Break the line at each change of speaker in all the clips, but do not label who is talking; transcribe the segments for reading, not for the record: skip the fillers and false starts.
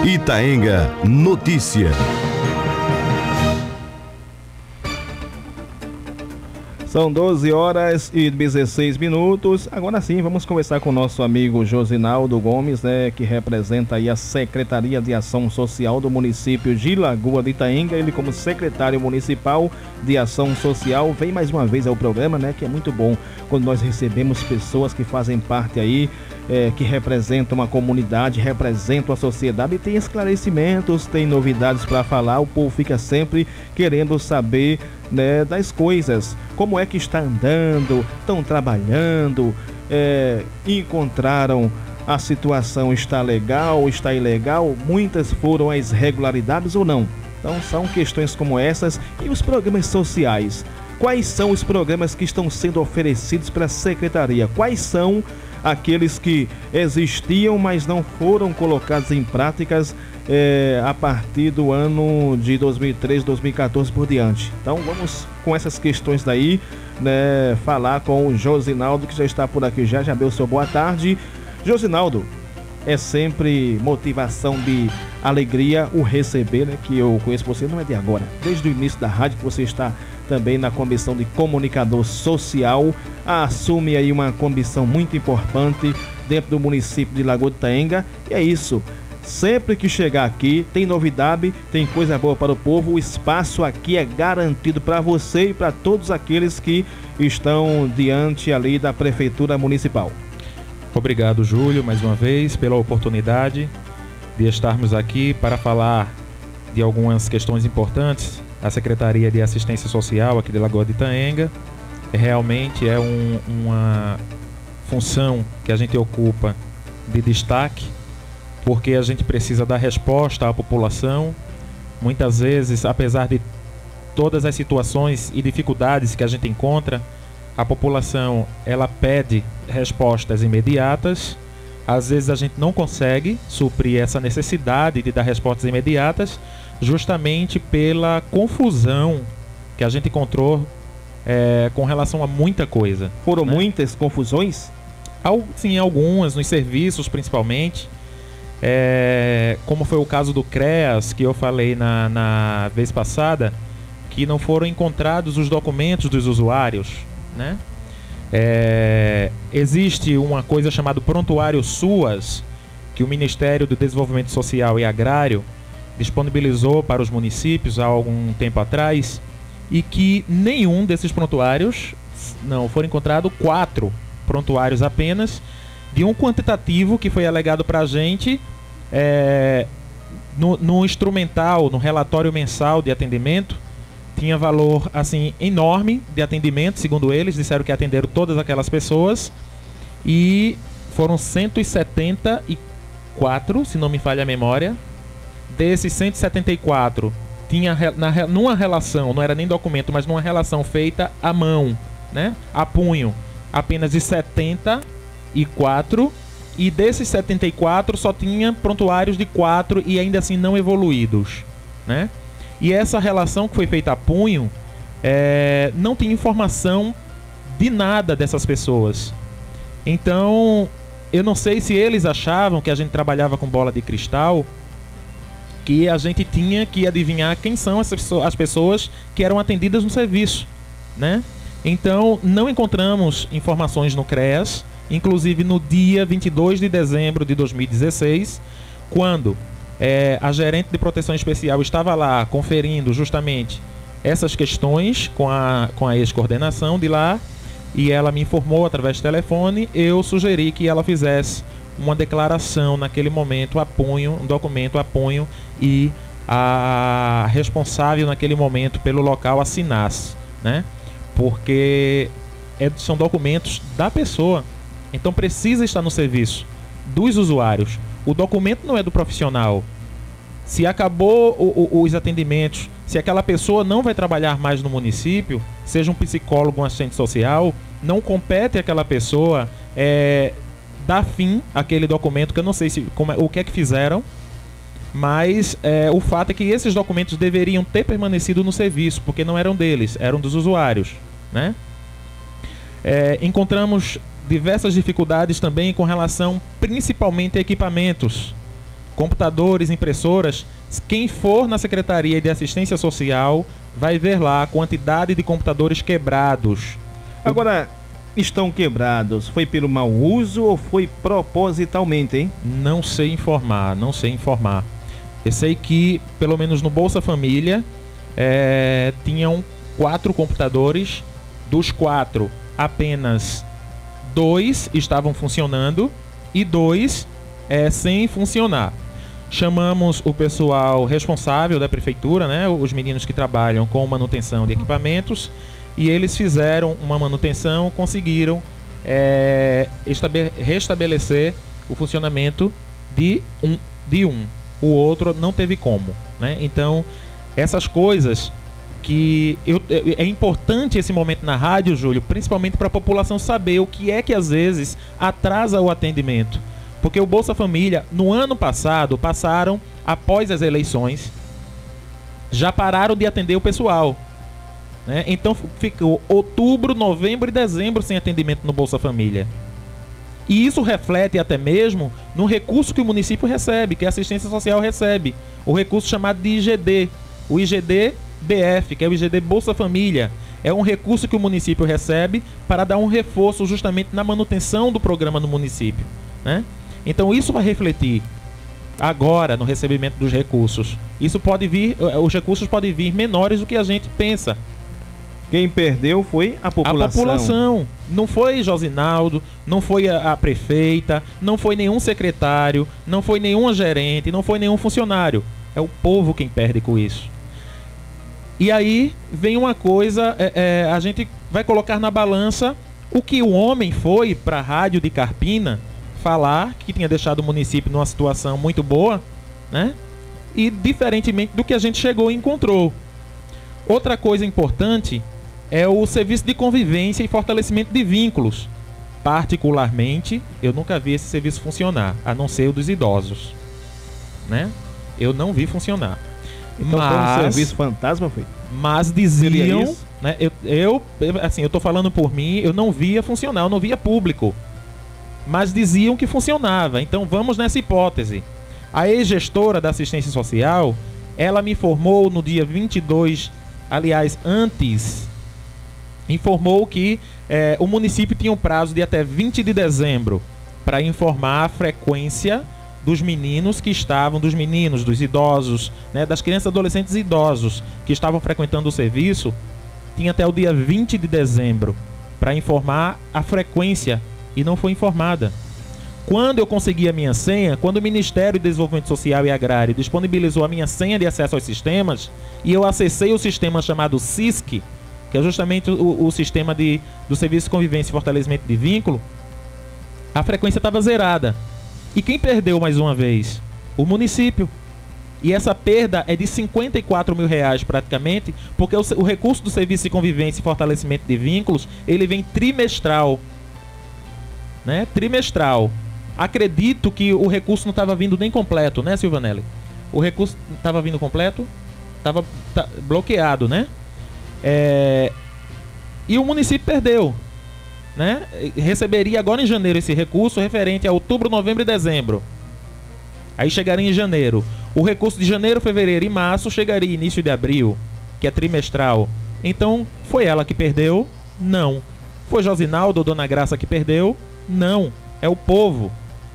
Itaenga Notícia.
São 12h16. Agora sim, vamos conversar com o nosso amigo Josinaldo Gomes, né, que representa aí a Secretaria de Ação Social do município de Lagoa de Itaenga. Ele, como secretário municipal de Ação Social, vem mais uma vez ao programa, né, que é muito bom quando nós recebemos pessoas que fazem parte aí, que representam a comunidade, representam a sociedade e tem esclarecimentos, tem novidades para falar. O povo fica sempre querendo saber, né, das coisas, como é que está andando, estão trabalhando, encontraram a situação, está legal, está ilegal, muitas foram as irregularidades ou não. Então são questões como essas. E os programas sociais, quais são os programas que estão sendo oferecidos pela Secretaria? Quais são aqueles que existiam, mas não foram colocados em práticas a partir do ano de 2013, 2014 por diante? Então vamos com essas questões daí, né, falar com o Josinaldo, que já está por aqui já deu seu boa tarde. Josinaldo, é sempre motivação de alegria o receber, né, que eu conheço você, não é de agora, desde o início da rádio, que você está também na comissão de comunicador social, assume aí uma comissão muito importante dentro do município de Lagoa de Itaenga. E é isso, sempre que chegar aqui tem novidade, tem coisa boa para o povo. O espaço aqui é garantido para você e para todos aqueles que estão diante ali da Prefeitura Municipal.
Obrigado, Júlio, mais uma vez pela oportunidade de estarmos aqui para falar de algumas questões importantes. A Secretaria de Assistência Social aqui de Lagoa de Itaenga realmente é uma função que a gente ocupa de destaque, porque a gente precisa dar resposta à população. Muitas vezes, apesar de todas as situações e dificuldades que a gente encontra, a população ela pede respostas imediatas. Às vezes a gente não consegue suprir essa necessidade de dar respostas imediatas, justamente pela confusão que a gente encontrou com relação a muita coisa.
Foram, né,
né?
Muitas confusões?
Sim, algumas, nos serviços principalmente. Como foi o caso do CREAS, que eu falei na vez passada, que não foram encontrados os documentos dos usuários, né? Existe uma coisa chamada Prontuário SUAS, que o Ministério do Desenvolvimento Social e Agrário disponibilizou para os municípios há algum tempo atrás, e que nenhum desses prontuários, não, foram encontrados 4 prontuários apenas, de um quantitativo que foi alegado para a gente no instrumental, no relatório mensal de atendimento. Tinha valor assim enorme de atendimento, segundo eles, disseram que atenderam todas aquelas pessoas, e foram 174, se não me falha a memória. Desses 174, tinha numa relação, não era nem documento, mas numa relação feita à mão, né, a punho, apenas de 74, e desses 74 só tinha prontuários de 4 e ainda assim não evoluídos, né? E essa relação que foi feita a punho não tinha informação de nada dessas pessoas. Então, eu não sei se eles achavam que a gente trabalhava com bola de cristal, que a gente tinha que adivinhar quem são as pessoas que eram atendidas no serviço, né? Então, não encontramos informações no CREAS, inclusive no dia 22 de dezembro de 2016, quando a gerente de proteção especial estava lá conferindo justamente essas questões com a ex-coordenação de lá, e ela me informou através do telefone. Eu sugeri que ela fizesse uma declaração naquele momento a punho, um documento a punho, e a responsável naquele momento pelo local assinasse, né? Porque são documentos da pessoa, então precisa estar no serviço dos usuários. O documento não é do profissional. Se acabou os atendimentos, se aquela pessoa não vai trabalhar mais no município, seja um psicólogo, um assistente social, não compete àquela pessoa dar fim àquele documento, que eu não sei o que é que fizeram, mas o fato é que esses documentos deveriam ter permanecido no serviço, porque não eram deles, eram dos usuários, né? Encontramos diversas dificuldades também com relação principalmente a equipamentos, computadores, impressoras, quem for na Secretaria de Assistência Social vai ver lá a quantidade de computadores quebrados.
Agora, estão quebrados, foi pelo mau uso ou foi propositalmente, hein?
Não sei informar. Eu sei que, pelo menos no Bolsa Família, tinham 4 computadores, dos 4, apenas 2 estavam funcionando e 2 sem funcionar. Chamamos o pessoal responsável da prefeitura, né, os meninos que trabalham com manutenção de equipamentos, e eles fizeram uma manutenção, conseguiram restabelecer o funcionamento de um. O outro não teve como, né? Então, essas coisas que é importante esse momento na rádio, Júlio, principalmente para a população saber o que é que às vezes atrasa o atendimento. Porque o Bolsa Família, no ano passado, passaram, após as eleições, já pararam de atender o pessoal, né? Então ficou outubro, novembro e dezembro sem atendimento no Bolsa Família. E isso reflete até mesmo no recurso que o município recebe, que a assistência social recebe. O recurso chamado de IGD. O IGD-BF, que é o IGD Bolsa Família. É um recurso que o município recebe para dar um reforço justamente na manutenção do programa no município, né? Então isso vai refletir agora no recebimento dos recursos. Isso pode vir, os recursos podem vir menores do que a gente pensa.
Quem perdeu foi a população.
A população. Não foi Josinaldo, não foi a prefeita, não foi nenhum secretário, não foi nenhum gerente, não foi nenhum funcionário. É o povo quem perde com isso. E aí vem uma coisa, a gente vai colocar na balança o que o homem foi para a rádio de Carpina falar, que tinha deixado o município numa situação muito boa, né? E diferentemente do que a gente chegou e encontrou. Outra coisa importante é o serviço de convivência e fortalecimento de vínculos. Particularmente, eu nunca vi esse serviço funcionar, a não ser o dos idosos, né? Eu não vi funcionar.
Então foi um serviço fantasma, foi?
Mas diziam, né? Eu tô falando por mim, eu não via funcionar, eu não via público. Mas diziam que funcionava. Então vamos nessa hipótese. A ex-gestora da assistência social, ela me informou no dia 22, aliás, antes, informou que o município tinha um prazo de até 20 de dezembro para informar a frequência dos meninos que estavam, dos meninos, dos idosos, né, das crianças, adolescentes e idosos que estavam frequentando o serviço. Tinha até o dia 20 de dezembro para informar a frequência e não foi informada. Quando eu consegui a minha senha, quando o Ministério do Desenvolvimento Social e Agrário disponibilizou a minha senha de acesso aos sistemas e eu acessei o sistema chamado SISC, que é justamente o sistema do Serviço de Convivência e Fortalecimento de Vínculo, a frequência estava zerada. E quem perdeu mais uma vez? O município. E essa perda é de R$54 mil praticamente, porque o recurso do Serviço de Convivência e Fortalecimento de Vínculos, ele vem trimestral, né? Trimestral. Acredito que o recurso não estava vindo nem completo, né, Silvanelli? O recurso estava vindo completo? Estava bloqueado, né? E o município perdeu, né? Receberia agora em janeiro esse recurso referente a outubro, novembro e dezembro. Aí chegaria em janeiro. O recurso de janeiro, fevereiro e março chegaria início de abril, que é trimestral. Então, foi ela que perdeu? Não. Foi Josinaldo ou Dona Graça que perdeu? Não. É o povo.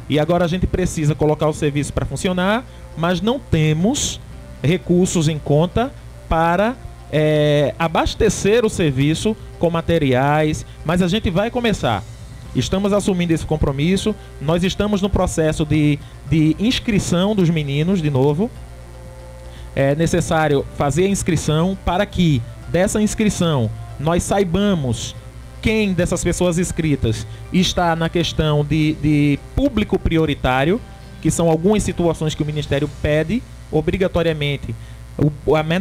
E agora a gente precisa colocar o serviço para funcionar, mas não temos recursos em conta para abastecer o serviço com materiais, mas a gente vai começar. Estamos assumindo esse compromisso. Nós estamos no processo de inscrição dos meninos de novo. É necessário fazer a inscrição para que dessa inscrição nós saibamos quem dessas pessoas inscritas está na questão de público prioritário, que são algumas situações que o Ministério pede obrigatoriamente.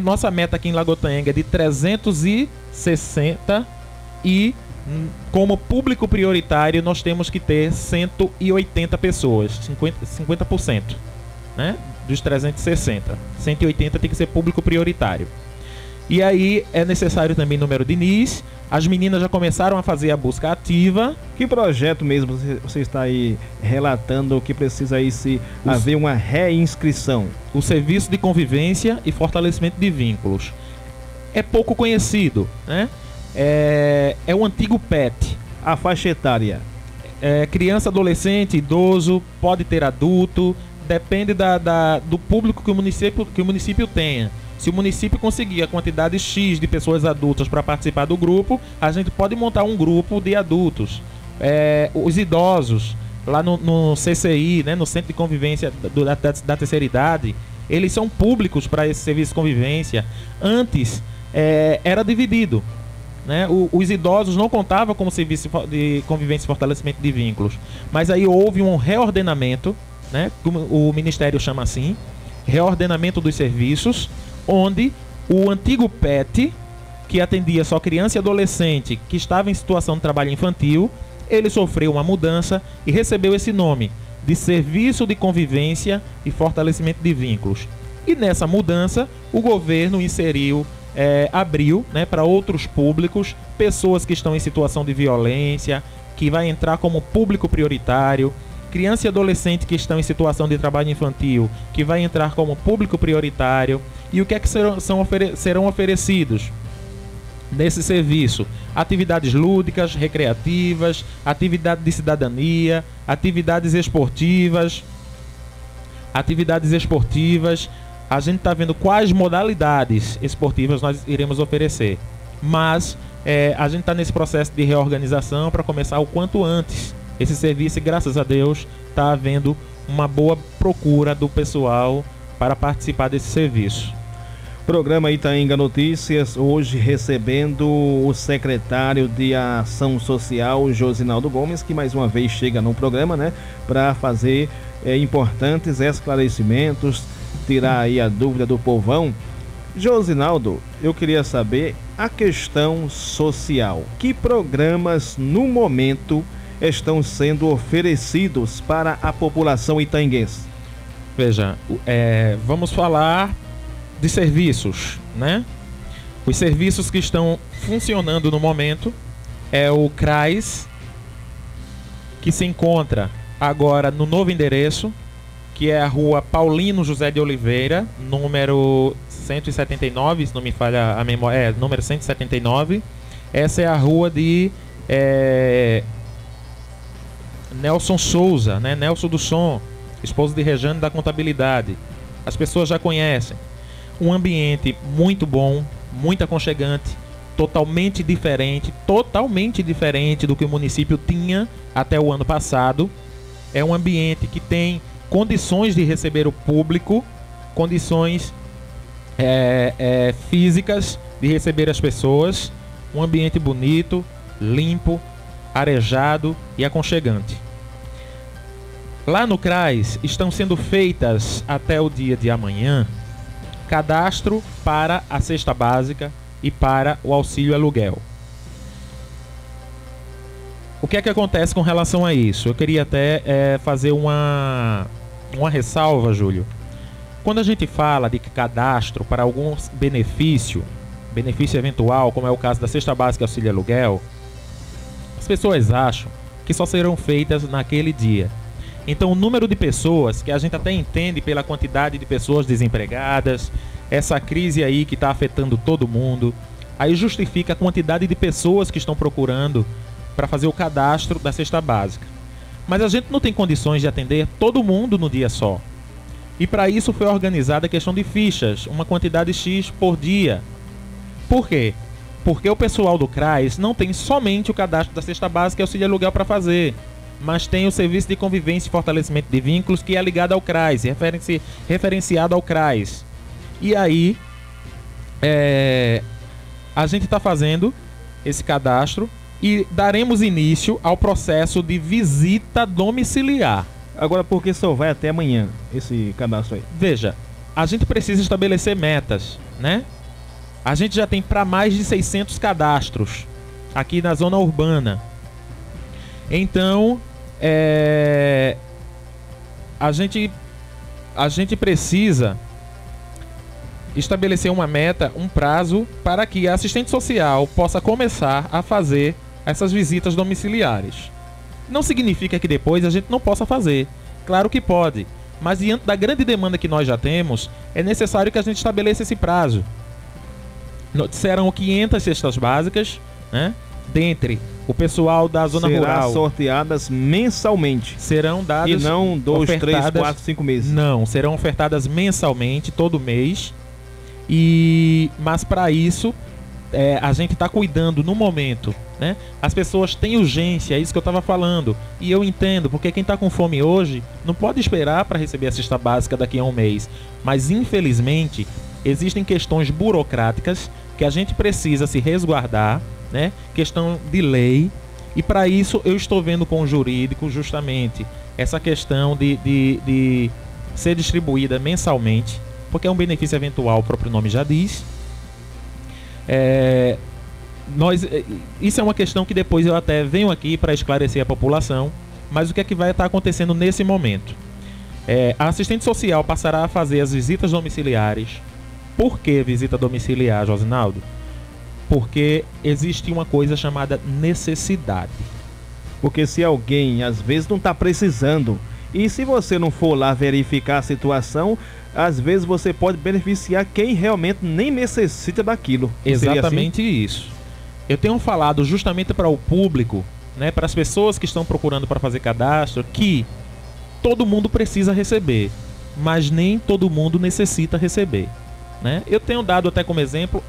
Nossa meta aqui em Lagotanhanga é de 360 e como público prioritário nós temos que ter 180 pessoas, 50%, né? Dos 360. 180 tem que ser público prioritário. E aí é necessário também número de NIS, As meninas já começaram a fazer a busca ativa.
Que projeto mesmo você está aí relatando que precisa aí haver uma reinscrição?
O Serviço de Convivência e Fortalecimento de Vínculos. É pouco conhecido, né? É o antigo PET.
A faixa etária?
Criança, adolescente, idoso, pode ter adulto, depende do público que o município tenha. Se o município conseguir a quantidade X de pessoas adultas para participar do grupo, a gente pode montar um grupo de adultos. Os idosos, lá no CCI, né, no Centro de Convivência da Terceira Idade, eles são públicos para esse serviço de convivência. Antes, era dividido. Né? Os idosos não contavam como serviço de convivência e fortalecimento de vínculos. Mas aí houve um reordenamento, né, como o Ministério chama assim, reordenamento dos serviços, onde o antigo PET, que atendia só criança e adolescente que estava em situação de trabalho infantil, ele sofreu uma mudança e recebeu esse nome de Serviço de Convivência e Fortalecimento de Vínculos. E nessa mudança, o governo abriu, né, para outros públicos, pessoas que estão em situação de violência, que vai entrar como público prioritário, criança e adolescente que estão em situação de trabalho infantil, que vai entrar como público prioritário. E o que é que serão oferecidos nesse serviço? Atividades lúdicas, recreativas, atividade de cidadania, atividades esportivas. A gente está vendo quais modalidades esportivas nós iremos oferecer. Mas a gente está nesse processo de reorganização para começar o quanto antes esse serviço, e graças a Deus está havendo uma boa procura do pessoal para participar desse serviço.
Programa Itaenga Notícias, hoje recebendo o secretário de Ação Social, Josinaldo Gomes, que mais uma vez chega no programa, né, para fazer importantes esclarecimentos, tirar aí a dúvida do povão. Josinaldo, eu queria saber a questão social. Que programas no momento estão sendo oferecidos para a população itaenguense?
Veja, vamos falar de serviços, né? Os serviços que estão funcionando no momento é o CRAS, que se encontra agora no novo endereço, que é a rua Paulino José de Oliveira, número 179, se não me falha a memória, número 179. Essa é a rua de Nelson Souza, né? Nelson do Som, esposo de Rejane da Contabilidade. As pessoas já conhecem. Um ambiente muito bom, muito aconchegante, totalmente diferente do que o município tinha até o ano passado. É um ambiente que tem condições de receber o público, condições físicas de receber as pessoas. Um ambiente bonito, limpo, arejado e aconchegante. Lá no CRAS estão sendo feitas até o dia de amanhã cadastro para a cesta básica e para o auxílio aluguel. O que é que acontece com relação a isso? Eu queria até fazer uma ressalva, Júlio. Quando a gente fala de cadastro para algum benefício eventual, como é o caso da cesta básica e auxílio aluguel, as pessoas acham que só serão feitas naquele dia. Então o número de pessoas, que a gente até entende pela quantidade de pessoas desempregadas, essa crise aí que está afetando todo mundo, aí justifica a quantidade de pessoas que estão procurando para fazer o cadastro da cesta básica. Mas a gente não tem condições de atender todo mundo no dia só. E para isso foi organizada a questão de fichas, uma quantidade X por dia. Por quê? Porque o pessoal do CRAS não tem somente o cadastro da cesta básica e auxílio aluguel para fazer, mas tem o Serviço de Convivência e Fortalecimento de Vínculos, que é ligado ao CRAS, referenciado ao CRAS. E aí, a gente está fazendo esse cadastro e daremos início ao processo de visita domiciliar.
Agora, por que só vai até amanhã esse cadastro aí?
Veja, a gente precisa estabelecer metas, né? A gente já tem para mais de 600 cadastros aqui na zona urbana. Então, a gente precisa estabelecer uma meta, um prazo, para que a assistente social possa começar a fazer essas visitas domiciliares. Não significa que depois a gente não possa fazer. Claro que pode, mas diante da grande demanda que nós já temos, é necessário que a gente estabeleça esse prazo. Serão 500 cestas básicas, né? Dentre o pessoal da zona rural.
Serão sorteadas mensalmente.
Serão dadas.
E não 2, 3, 4, 5 meses.
Não, serão ofertadas mensalmente, todo mês. Mas para isso, a gente está cuidando no momento, né? As pessoas têm urgência, é isso que eu estava falando. E eu entendo, porque quem está com fome hoje não pode esperar para receber a cesta básica daqui a um mês. Mas infelizmente, existem questões burocráticas que a gente precisa se resguardar, né? Questão de lei. E para isso eu estou vendo com o jurídico justamente essa questão de ser distribuída mensalmente, porque é um benefício eventual, o próprio nome já diz. Isso é uma questão que depois eu até venho aqui para esclarecer a população, mas o que é que vai estar acontecendo nesse momento? A assistente social passará a fazer as visitas domiciliares. Por que visita domiciliar, Josinaldo? Porque existe uma coisa chamada necessidade.
Porque se alguém às vezes não está precisando, e se você não for lá verificar a situação, às vezes você pode beneficiar quem realmente nem necessita daquilo.
Exatamente isso. Eu tenho falado justamente para o público, né, para as pessoas que estão procurando para fazer cadastro, que todo mundo precisa receber, mas nem todo mundo necessita receber, né? Eu tenho dado até como exemplo,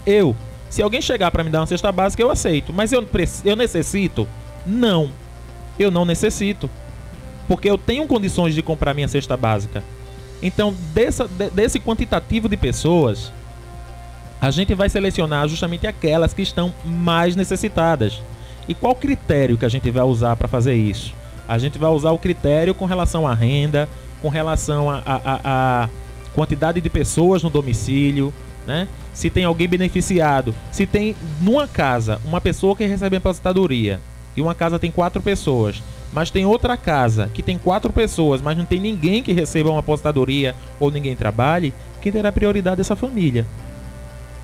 se alguém chegar para me dar uma cesta básica, eu aceito, mas eu necessito? Não, eu não necessito, porque eu tenho condições de comprar minha cesta básica. Então, desse quantitativo de pessoas, a gente vai selecionar justamente aquelas que estão mais necessitadas. E qual critério que a gente vai usar para fazer isso? A gente vai usar o critério com relação à renda, com relação à quantidade de pessoas no domicílio, né? Se tem alguém beneficiado, se tem numa casa uma pessoa que recebe aposentadoria e uma casa tem 4 pessoas, mas tem outra casa que tem 4 pessoas, mas não tem ninguém que receba uma aposentadoria ou ninguém trabalhe, quem terá prioridade é essa família,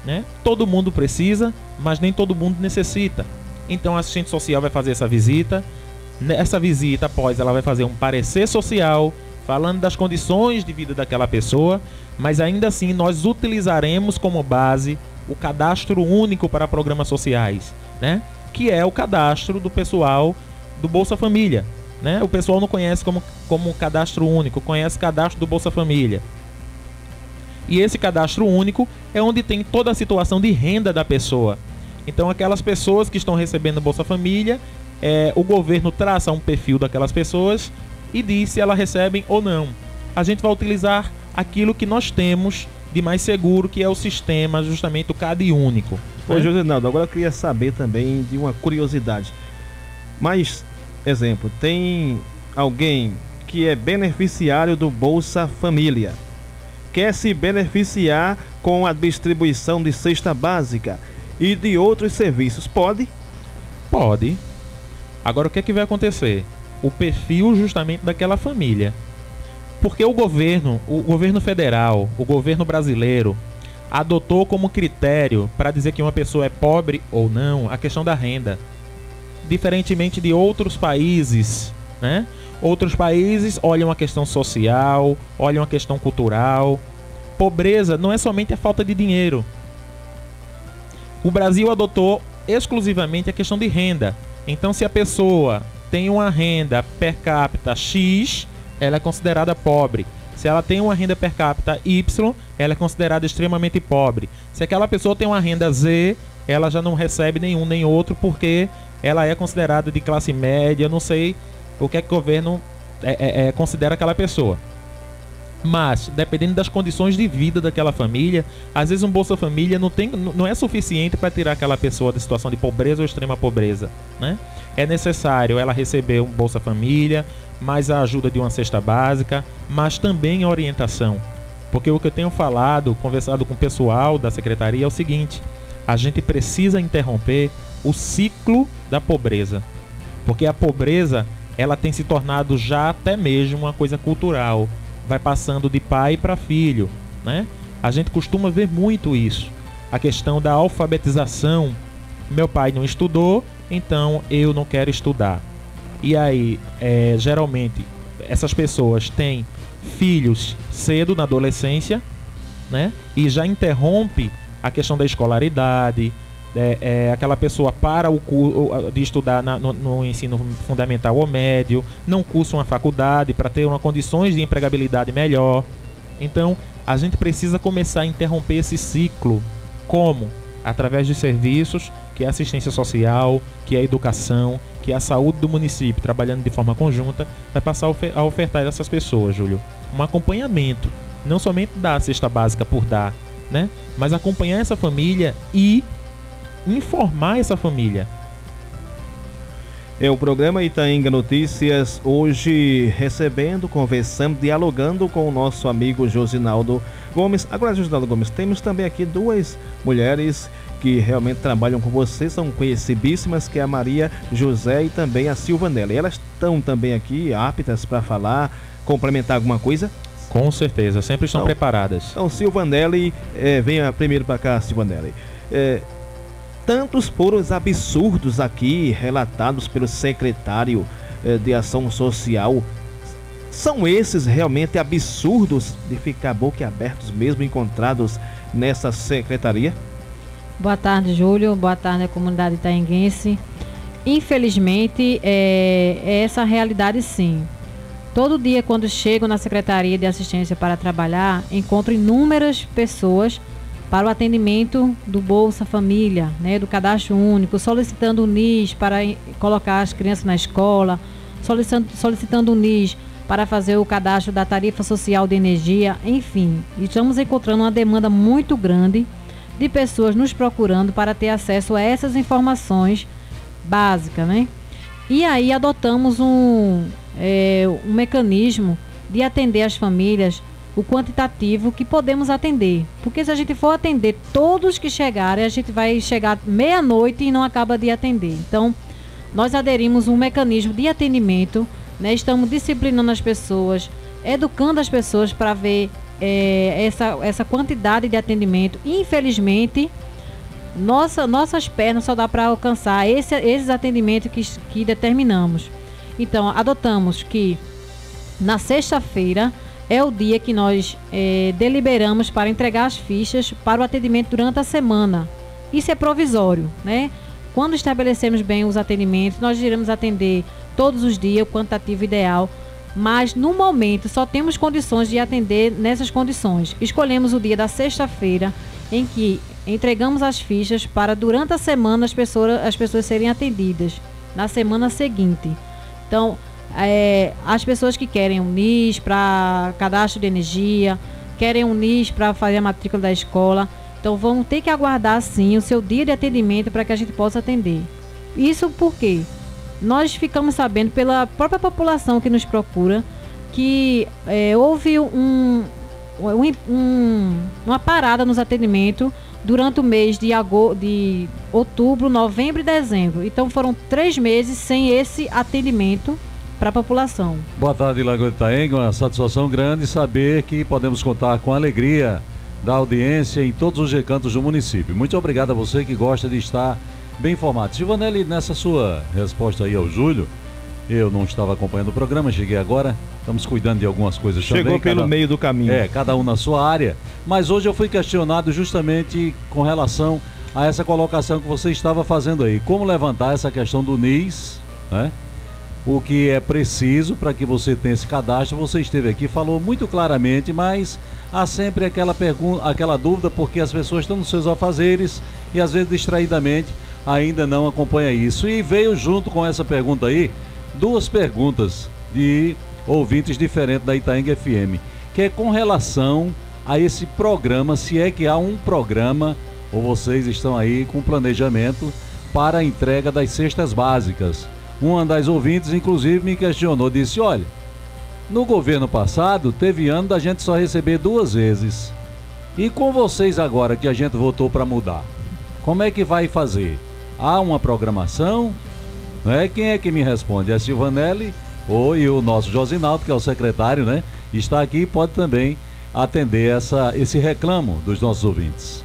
né? Todo mundo precisa, mas nem todo mundo necessita. Então a assistente social vai fazer essa visita. Nessa visita, após, ela vai fazer um parecer social falando das condições de vida daquela pessoa, mas ainda assim nós utilizaremos como base o cadastro único para programas sociais, né? Que é o cadastro do pessoal do Bolsa Família, né? O pessoal não conhece como cadastro único, conhece cadastro do Bolsa Família. E esse cadastro único é onde tem toda a situação de renda da pessoa. Então aquelas pessoas que estão recebendo Bolsa Família, o governo traça um perfil daquelas pessoas e diz se elas recebem ou não. A gente vai utilizar aquilo que nós temos de mais seguro, que é o sistema, justamente o CAD único.
Ô, Josinaldo, agora eu queria saber também de uma curiosidade. Mas, exemplo, tem alguém que é beneficiário do Bolsa Família, quer se beneficiar com a distribuição de cesta básica e de outros serviços, pode?
Pode. Agora o que é que vai acontecer? O perfil justamente daquela família. Porque o governo federal, o governo brasileiro, adotou como critério para dizer que uma pessoa é pobre ou não a questão da renda. Diferentemente de outros países, né? Outros países olham a questão social, olham a questão cultural. Pobreza não é somente a falta de dinheiro. O Brasil adotou exclusivamente a questão de renda. Então, se a pessoa tem uma renda per capita X, ela é considerada pobre. Se ela tem uma renda per capita Y, ela é considerada extremamente pobre. Se aquela pessoa tem uma renda Z, ela já não recebe nenhum nem outro, porque ela é considerada de classe média. Eu não sei o que é que o governo considera aquela pessoa. Mas, dependendo das condições de vida daquela família, às vezes um Bolsa Família não é suficiente para tirar aquela pessoa da situação de pobreza ou extrema pobreza, né? É necessário ela receber um Bolsa Família, mais a ajuda de uma cesta básica, mas também a orientação. Porque o que eu tenho falado, conversado com o pessoal da secretaria é o seguinte: a gente precisa interromper o ciclo da pobreza. Porque a pobreza, ela tem se tornado já até mesmo uma coisa cultural. Vai passando de pai para filho, né? A gente costuma ver muito isso. A questão da alfabetização. Meu pai não estudou, então eu não quero estudar. E aí, geralmente, essas pessoas têm filhos cedo na adolescência, né? E já interrompe a questão da escolaridade. Aquela pessoa para de estudar no ensino fundamental ou médio, não cursa uma faculdade para ter condições de empregabilidade melhor. Então, a gente precisa começar a interromper esse ciclo. Como? Através de serviços, que é a assistência social, que é a educação, que é a saúde do município, trabalhando de forma conjunta, vai passar a ofertar a essas pessoas, Júlio, um acompanhamento, não somente dar a cesta básica por dar, né? Mas acompanhar essa família e informar essa família.
É o programa Itaenga Notícias, hoje recebendo, conversando, dialogando com o nosso amigo Josinaldo Gomes. Agora, Josinaldo Gomes, temos também aqui duas mulheres que realmente trabalham com você, são conhecidíssimas, que é a Maria José e também a Silvanelli. Elas estão também aqui aptas para falar, complementar alguma coisa?
Com certeza, sempre estão preparadas.
Então, Silvanelli, venha primeiro para cá, Silvanelli. Tantos foram os absurdos aqui relatados pelo secretário de Ação Social. São esses realmente absurdos de ficar boquiabertos mesmo encontrados nessa secretaria?
Boa tarde, Júlio. Boa tarde, comunidade itaenguense. Infelizmente, é essa a realidade, sim. Todo dia, quando chego na Secretaria de Assistência para trabalhar, encontro inúmeras pessoas para o atendimento do Bolsa Família, né, do Cadastro Único, solicitando o NIS para colocar as crianças na escola, solicitando o NIS para fazer o cadastro da tarifa social de energia, enfim. Estamos encontrando uma demanda muito grande de pessoas nos procurando para ter acesso a essas informações básicas, né? E aí adotamos um mecanismo de atender as famílias, o quantitativo que podemos atender. Porque se a gente for atender todos que chegarem, a gente vai chegar meia-noite e não acaba de atender. Então, nós aderimos um mecanismo de atendimento, né? Estamos disciplinando as pessoas, educando as pessoas para ver essa quantidade de atendimento. Infelizmente, nossas pernas só dá para alcançar esses atendimentos que determinamos. Então, adotamos que na sexta-feira é o dia que nós deliberamos para entregar as fichas para o atendimento durante a semana. Isso é provisório, né? Quando estabelecemos bem os atendimentos, nós iremos atender todos os dias, o quantitativo ideal, mas no momento só temos condições de atender nessas condições. Escolhemos o dia da sexta-feira em que entregamos as fichas para durante a semana as pessoas serem atendidas na semana seguinte. Então, as pessoas que querem um NIS para cadastro de energia, querem um NIS para fazer a matrícula da escola, então vão ter que aguardar sim o seu dia de atendimento para que a gente possa atender. Isso porque nós ficamos sabendo pela própria população que nos procura que houve uma parada nos atendimentos durante o mês de outubro, novembro e dezembro. Então foram 3 meses sem esse atendimento para a população.
Boa tarde, Lagoa de Itaenga. Uma satisfação grande saber que podemos contar com a alegria da audiência em todos os recantos do município. Muito obrigado a você que gosta de estar bem informado. Silvanelli, nessa sua resposta aí ao Júlio, eu não estava acompanhando o programa, cheguei agora, estamos cuidando de algumas coisas também.
Chegou pelo meio do caminho.
Cada um na sua área, mas hoje eu fui questionado justamente com relação a essa colocação que você estava fazendo aí. Como levantar essa questão do NIS, né? O que é preciso para que você tenha esse cadastro. Você esteve aqui, falou muito claramente, mas há sempre aquela pergunta, aquela dúvida, porque as pessoas estão nos seus afazeres e às vezes distraidamente ainda não acompanha isso. E veio junto com essa pergunta aí 2 perguntas de ouvintes diferentes da Itaenga FM, que é com relação a esse programa, se é que há um programa ou vocês estão aí com planejamento para a entrega das cestas básicas. Uma das ouvintes, inclusive, me questionou, disse, olha, no governo passado, teve ano da gente só receber 2 vezes. E com vocês agora, que a gente votou para mudar, como é que vai fazer? Há uma programação? Quem é que me responde? É a Silvanelli ou o nosso Josinaldo, que é o secretário, né? Está aqui e pode também atender esse reclamo dos nossos ouvintes.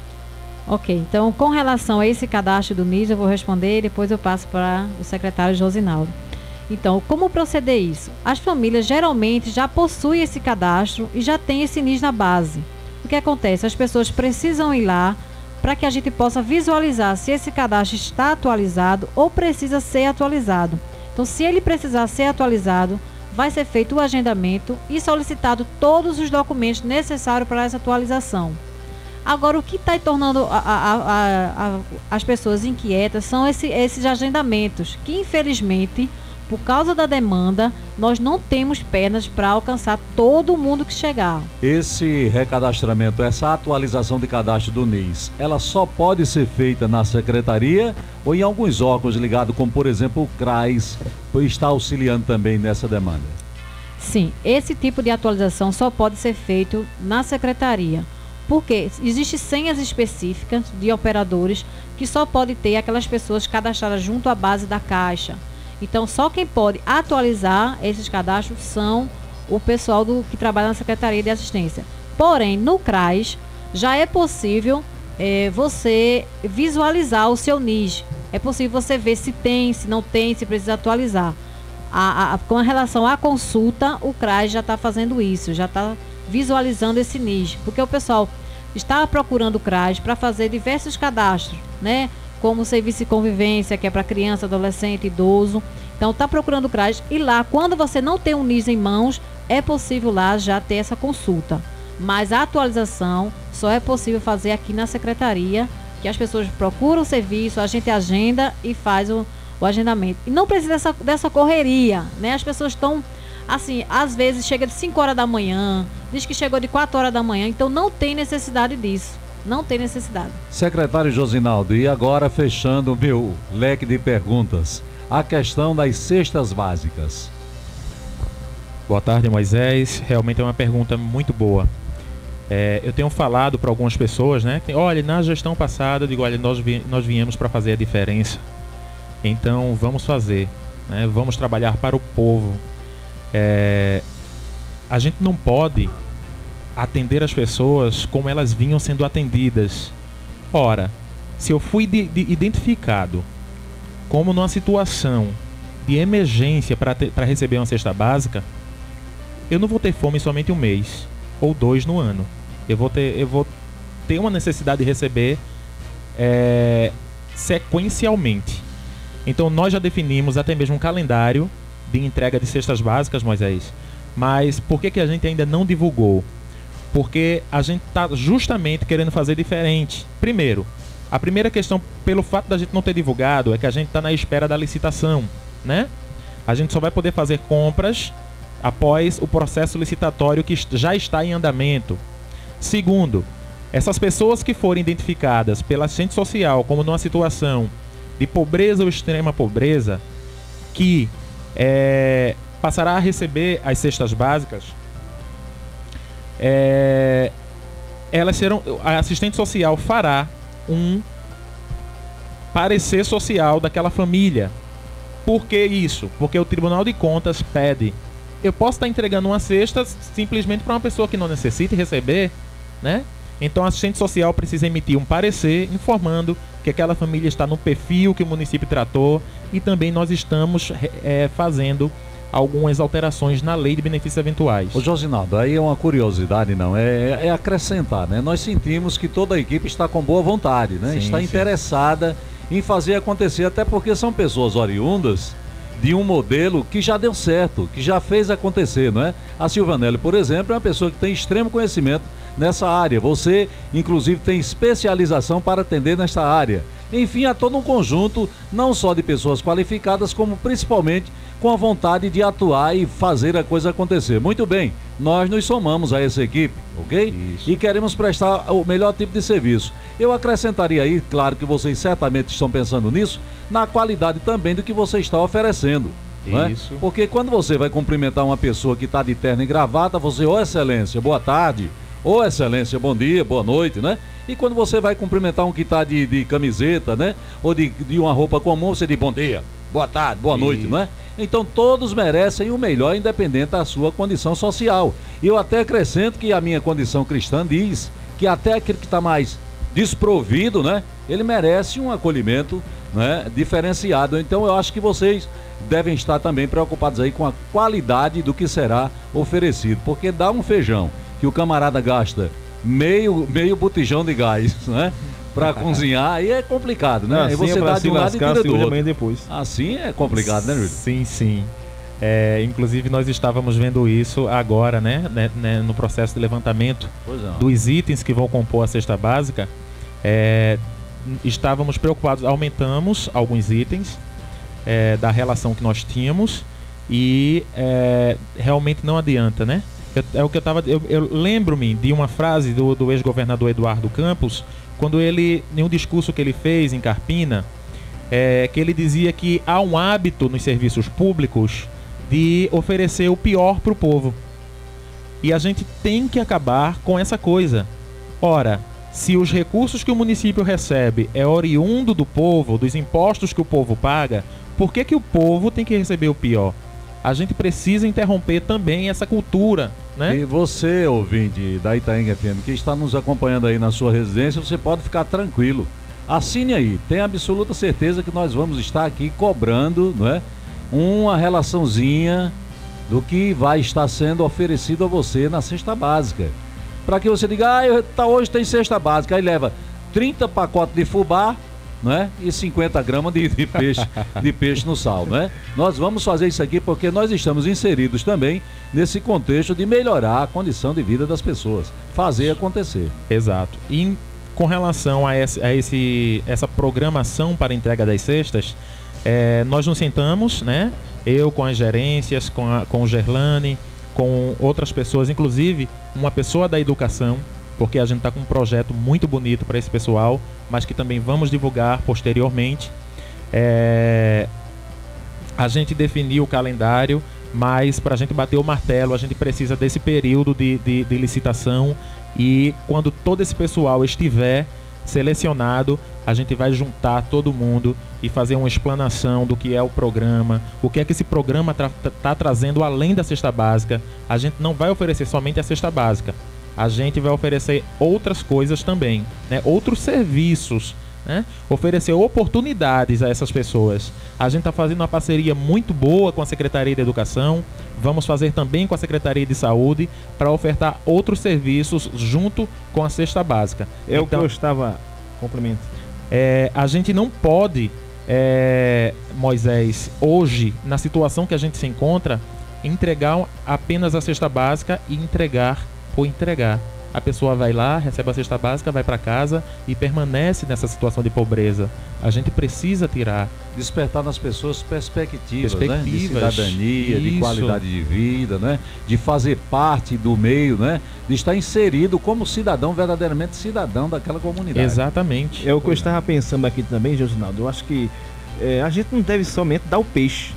Ok, então com relação a esse cadastro do NIS, eu vou responder e depois eu passo para o secretário Josinaldo. Então, como proceder isso? As famílias geralmente já possuem esse cadastro e já tem esse NIS na base. O que acontece? As pessoas precisam ir lá para que a gente possa visualizar se esse cadastro está atualizado ou precisa ser atualizado. Então, se ele precisar ser atualizado, vai ser feito o agendamento e solicitado todos os documentos necessários para essa atualização. Agora, o que está tornando as pessoas inquietas são esses agendamentos, que infelizmente, por causa da demanda, nós não temos pernas para alcançar todo mundo que chegar.
Esse recadastramento, essa atualização de cadastro do NIS, ela só pode ser feita na secretaria ou em alguns órgãos ligados, como por exemplo o CRAS, está auxiliando também nessa demanda?
Sim, esse tipo de atualização só pode ser feito na secretaria. Porque existem senhas específicas de operadores que só pode ter aquelas pessoas cadastradas junto à base da Caixa. Então, só quem pode atualizar esses cadastros são o pessoal que trabalha na Secretaria de Assistência. Porém, no CRAS, já é possível você visualizar o seu NIS. É possível você ver se tem, se não tem, se precisa atualizar. Com relação à consulta, o CRAS já está fazendo isso, já está visualizando esse NIS. Porque o pessoal está procurando o CRAS para fazer diversos cadastros, né? Como o serviço de convivência, que é para criança, adolescente, idoso. Então, está procurando o CRAS. E lá, quando você não tem um NIS em mãos, é possível lá já ter essa consulta. Mas a atualização só é possível fazer aqui na secretaria, que as pessoas procuram o serviço, a gente agenda e faz o agendamento. E não precisa dessa correria, né? As pessoas estão, assim, às vezes chega de 5 horas da manhã, diz que chegou de 4 horas da manhã, então não tem necessidade disso. Não tem necessidade.
Secretário Josinaldo, e agora fechando o meu leque de perguntas, a questão das cestas básicas.
Boa tarde, Moisés. Realmente é uma pergunta muito boa. Eu tenho falado para algumas pessoas, né? Olha, na gestão passada, eu digo, olha, nós viemos para fazer a diferença. Então, vamos fazer, né? Vamos trabalhar para o povo. A gente não pode atender as pessoas como elas vinham sendo atendidas. Ora, se eu fui identificado como numa situação de emergência para receber uma cesta básica, eu não vou ter fome somente 1 mês ou 2 no ano. Eu vou ter uma necessidade de receber sequencialmente. Então nós já definimos até mesmo um calendário de entrega de cestas básicas, Moisés. Mas por que a gente ainda não divulgou? Porque a gente está justamente querendo fazer diferente. Primeiro, a primeira questão, pelo fato da gente não ter divulgado, é que a gente está na espera da licitação, né? A gente só vai poder fazer compras após o processo licitatório que já está em andamento. Segundo, essas pessoas que forem identificadas pela assistente social como numa situação de pobreza ou extrema pobreza, que passará a receber as cestas básicas, a assistente social fará um parecer social daquela família. Por que isso? Porque o Tribunal de Contas pede. Eu posso estar entregando uma cesta simplesmente para uma pessoa que não necessite receber, né? Então a assistente social precisa emitir um parecer informando que aquela família está no perfil que o município tratou, e também nós estamos fazendo algumas alterações na lei de benefícios eventuais.
Ô Josinaldo, aí é uma curiosidade, não, é acrescentar, né? Nós sentimos que toda a equipe está com boa vontade, né?
Sim,
está interessada em fazer acontecer, até porque são pessoas oriundas de um modelo que já deu certo, que já fez acontecer, não é? A Silvanelli, por exemplo, é uma pessoa que tem extremo conhecimento nessa área. Você, inclusive, tem especialização para atender nesta área. Enfim, há todo um conjunto, não só de pessoas qualificadas, como principalmente com a vontade de atuar e fazer a coisa acontecer. Muito bem, nós nos somamos a essa equipe, ok? Isso. E queremos prestar o melhor tipo de serviço. Eu acrescentaria aí, claro que vocês certamente estão pensando nisso, na qualidade também do que você está oferecendo. Isso. Não é? Porque quando você vai cumprimentar uma pessoa que está de terno e gravata, você, ô excelência, boa tarde, ô excelência, bom dia, boa noite, né? E quando você vai cumprimentar um que está de camiseta, né? Ou de uma roupa comum, você diz bom dia, boa tarde, boa noite, não é? Então todos merecem o melhor, independente da sua condição social. E eu até acrescento que a minha condição cristã diz que até aquele que está mais desprovido, né? Ele merece um acolhimento, né, diferenciado. Então eu acho que vocês devem estar também preocupados aí com a qualidade do que será oferecido. Porque dá um feijão que o camarada gasta meio botijão de gás, né? Para cozinhar, aí é complicado, né?
Assim
Aí você dá de um lado e tira do outro.
Depois.
Assim é complicado, né, Júlio?
Sim, sim. Inclusive nós estávamos vendo isso agora, né, no processo de levantamento dos itens que vão compor a cesta básica. Estávamos preocupados, aumentamos alguns itens da relação que nós tínhamos e realmente não adianta, né? É o que eu lembro-me de uma frase do ex-governador Eduardo Campos, quando ele, em um discurso que ele fez em Carpina, que ele dizia que há um hábito nos serviços públicos de oferecer o pior para o povo. E a gente tem que acabar com essa coisa. Ora, se os recursos que o município recebe é oriundo do povo, dos impostos que o povo paga, por que o povo tem que receber o pior? A gente precisa interromper também essa cultura, né?
E você, ouvinte da Itaenga FM, que está nos acompanhando aí na sua residência, você pode ficar tranquilo. Assine aí, tem absoluta certeza que nós vamos estar aqui cobrando, não é, uma relaçãozinha do que vai estar sendo oferecido a você na cesta básica. Para que você diga, hoje tem cesta básica, aí leva 30 pacotes de fubá, né? E 50 gramas de peixe no sal, né? Nós vamos fazer isso aqui porque nós estamos inseridos também nesse contexto de melhorar a condição de vida das pessoas, fazer acontecer.
Exato. E com relação a essa programação para a entrega das cestas, nós nos sentamos, né? Eu com as gerências, com o Gerlane, com outras pessoas, inclusive uma pessoa da educação, porque a gente está com um projeto muito bonito para esse pessoal, mas que também vamos divulgar posteriormente. A gente definiu o calendário, mas para a gente bater o martelo, a gente precisa desse período de licitação, e quando todo esse pessoal estiver selecionado, a gente vai juntar todo mundo e fazer uma explanação do que é o programa, o que é que esse programa está trazendo além da cesta básica. A gente não vai oferecer somente a cesta básica, a gente vai oferecer outras coisas também, né? Outros serviços, né? Oferecer oportunidades a essas pessoas. A gente está fazendo uma parceria muito boa com a Secretaria de Educação, vamos fazer também com a Secretaria de Saúde para ofertar outros serviços junto com a cesta básica.
É o que eu estava complemento.
A gente não pode, Moisés, hoje, na situação que a gente se encontra, entregar apenas a cesta básica e entregar por entregar. A pessoa vai lá, recebe a cesta básica, vai para casa e permanece nessa situação de pobreza. A gente precisa
despertar nas pessoas perspectivas, né? De cidadania, de qualidade de vida, né? De fazer parte do meio, né? De estar inserido como cidadão, verdadeiramente cidadão daquela comunidade.
Exatamente.
É o que eu estava pensando aqui também, Josinaldo. Eu acho que a gente não deve somente dar o peixe.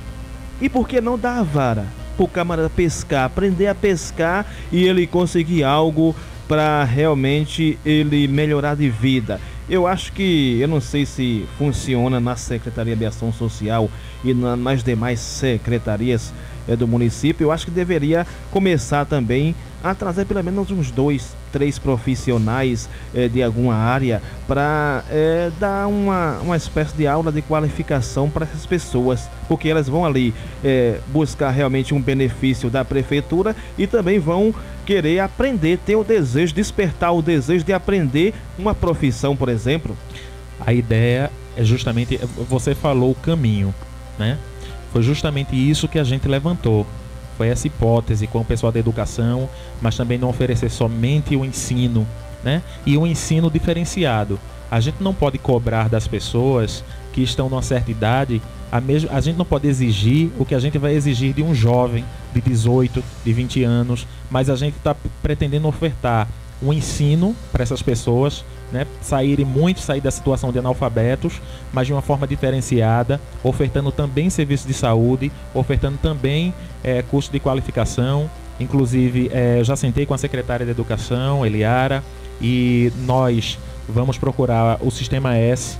E por que não dar a vara? Para o camarada pescar, aprender a pescar e ele conseguir algo para realmente ele melhorar de vida. Eu acho que, eu não sei se funciona na Secretaria de Ação Social e nas demais secretarias do município, eu acho que deveria começar também a trazer pelo menos uns 2, 3 profissionais de alguma área para dar uma espécie de aula de qualificação para essas pessoas, porque elas vão ali buscar realmente um benefício da prefeitura e também vão querer aprender, ter o desejo, despertar o desejo de aprender uma profissão, por exemplo.
A ideia é justamente, você falou o caminho, né? Foi justamente isso que a gente levantou. Foi essa hipótese com o pessoal da educação, mas também não oferecer somente o ensino, né? E um ensino diferenciado. A gente não pode cobrar das pessoas que estão numa certa idade, a gente não pode exigir o que a gente vai exigir de um jovem de 18, de 20 anos, mas a gente está pretendendo ofertar um ensino para essas pessoas, né, sair da situação de analfabetos, mas de uma forma diferenciada, ofertando também serviços de saúde, ofertando também curso de qualificação. Inclusive, eu já sentei com a secretária de Educação, Eliara, e nós vamos procurar o Sistema S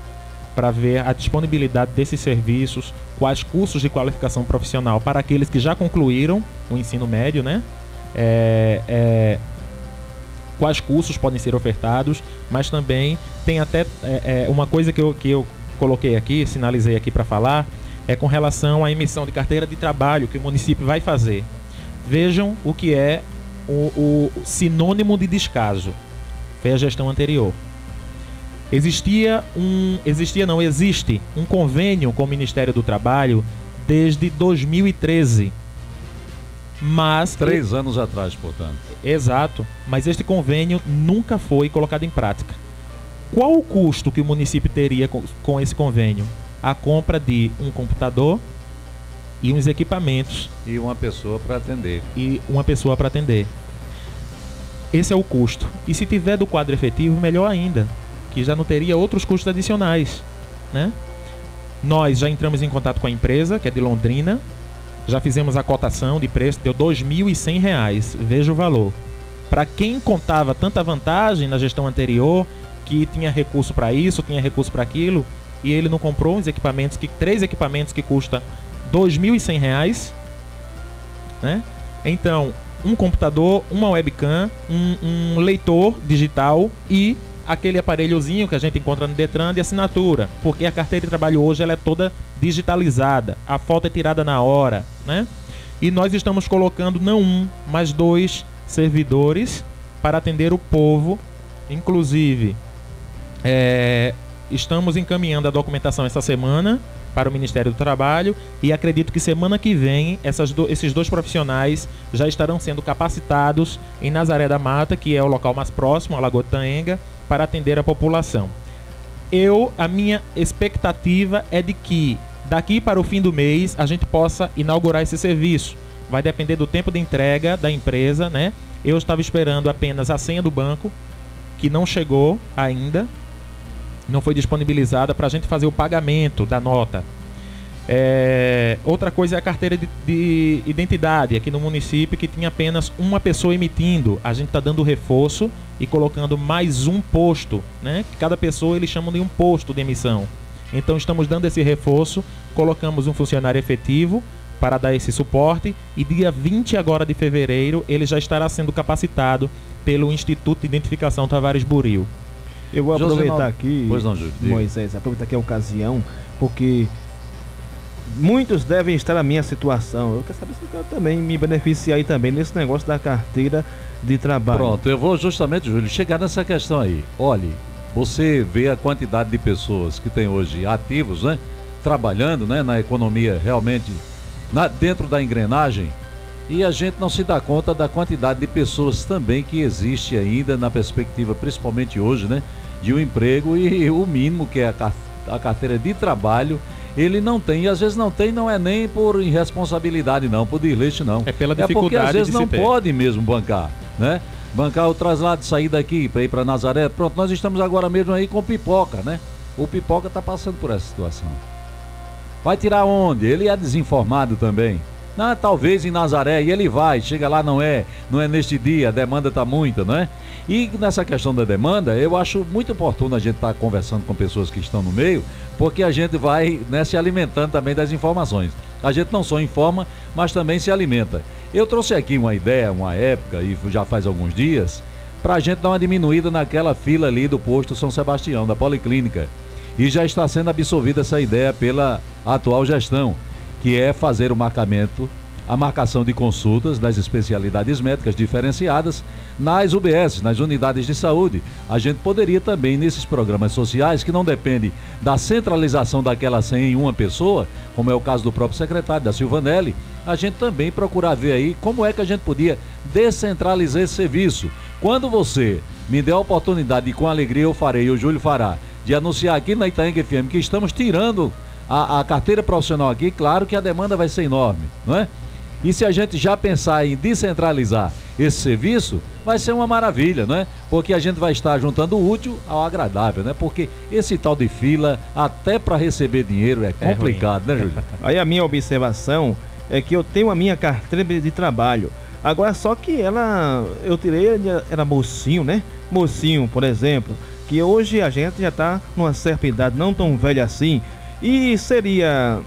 para ver a disponibilidade desses serviços, quais cursos de qualificação profissional para aqueles que já concluíram o ensino médio, né? Quais cursos podem ser ofertados, mas também tem até uma coisa que eu coloquei aqui, sinalizei aqui para falar, é com relação à emissão de carteira de trabalho que o município vai fazer. Vejam o que é o sinônimo de descaso. Foi a gestão anterior. Existe um convênio com o Ministério do Trabalho desde 2013. Mas
3 anos atrás, portanto.
Exato, mas este convênio nunca foi colocado em prática. Qual o custo que o município teria com esse convênio? A compra de um computador e uns equipamentos.
E uma pessoa para atender.
Esse é o custo. E se tiver do quadro efetivo, melhor ainda, que já não teria outros custos adicionais, né? Nós já entramos em contato com a empresa, que é de Londrina, já fizemos a cotação de preço, deu R$ 2.100, veja o valor. Para quem contava tanta vantagem na gestão anterior, que tinha recurso para isso, tinha recurso para aquilo, e ele não comprou uns equipamentos, 3 equipamentos que custam R$ 2.100, né? Então, um computador, uma webcam, um leitor digital e aquele aparelhozinho que a gente encontra no Detran de assinatura, porque a carteira de trabalho hoje ela é toda digitalizada, a foto é tirada na hora, né? E nós estamos colocando não um, mas 2 servidores para atender o povo, inclusive estamos encaminhando a documentação essa semana para o Ministério do Trabalho e acredito que semana que vem esses 2 profissionais já estarão sendo capacitados em Nazaré da Mata, que é o local mais próximo, a Lagoa de Itaenga, para atender a população. A minha expectativa é de que daqui para o fim do mês a gente possa inaugurar esse serviço. Vai depender do tempo de entrega da empresa, né? Eu estava esperando apenas a senha do banco, que não chegou ainda, não foi disponibilizada para a gente fazer o pagamento da nota. Outra coisa é a carteira de identidade aqui no município, que tinha apenas uma pessoa emitindo. A gente está dando reforço e colocando mais um posto, né? Cada pessoa eles chamam de um posto de emissão. Então estamos dando esse reforço, colocamos um funcionário efetivo para dar esse suporte e dia 20 agora de fevereiro ele já estará sendo capacitado pelo Instituto de Identificação Tavares Buril.
Eu vou aproveitar aqui,
Júlio,
Moisés, aproveitar aqui a ocasião, porque muitos devem estar na minha situação. Eu quero saber se eu quero também me beneficiar aí também nesse negócio da carteira de trabalho.
Pronto, eu vou justamente, Júlio, chegar nessa questão aí. Olhe, você vê a quantidade de pessoas que tem hoje ativos, né? Trabalhando, né? Na economia realmente, dentro da engrenagem, e a gente não se dá conta da quantidade de pessoas também que existe ainda na perspectiva, principalmente hoje, né? De um emprego e o mínimo que é a carteira de trabalho, ele não tem, e às vezes não tem, não é nem por irresponsabilidade não, por desleixo não.
É pela dificuldade
porque às vezes
de se
não
ter.
pode mesmo bancar, né? Bancar o traslado, sair daqui para ir para Nazaré. Pronto, nós estamos agora mesmo aí com o Pipoca, né? O Pipoca está passando por essa situação. Vai tirar onde? Ele é desinformado também. Não, talvez em Nazaré, e ele vai, chega lá, não é neste dia, a demanda está muita, não é? E nessa questão da demanda, eu acho muito oportuno a gente estar conversando com pessoas que estão no meio, porque a gente vai, né, se alimentando também das informações. A gente não só informa, mas também se alimenta. Eu trouxe aqui uma ideia, uma época, e já faz alguns dias, para a gente dar uma diminuída naquela fila ali do posto São Sebastião, da Policlínica. E já está sendo absorvida essa ideia pela atual gestão, que é fazer o marcamento, a marcação de consultas das especialidades médicas diferenciadas nas UBS, nas unidades de saúde. A gente poderia também, nesses programas sociais, que não depende da centralização daquela senha em uma pessoa, como é o caso do próprio secretário, da Silvanelli, a gente também procurar ver aí como é que a gente podia descentralizar esse serviço. Quando você me der a oportunidade, e com alegria eu farei, e o Júlio fará, de anunciar aqui na Itaenga FM que estamos tirando a carteira profissional aqui, claro que a demanda vai ser enorme, não é? E se a gente já pensar em descentralizar esse serviço, vai ser uma maravilha, não é? Porque a gente vai estar juntando o útil ao agradável, né? Porque esse tal de fila, até para receber dinheiro, é complicado, né, Júlio?
Aí a minha observação é que eu tenho a minha carteira de trabalho. Agora só que eu tirei, era mocinho, né? Mocinho, por exemplo, que hoje a gente já está numa certa idade, não tão velha assim, e seria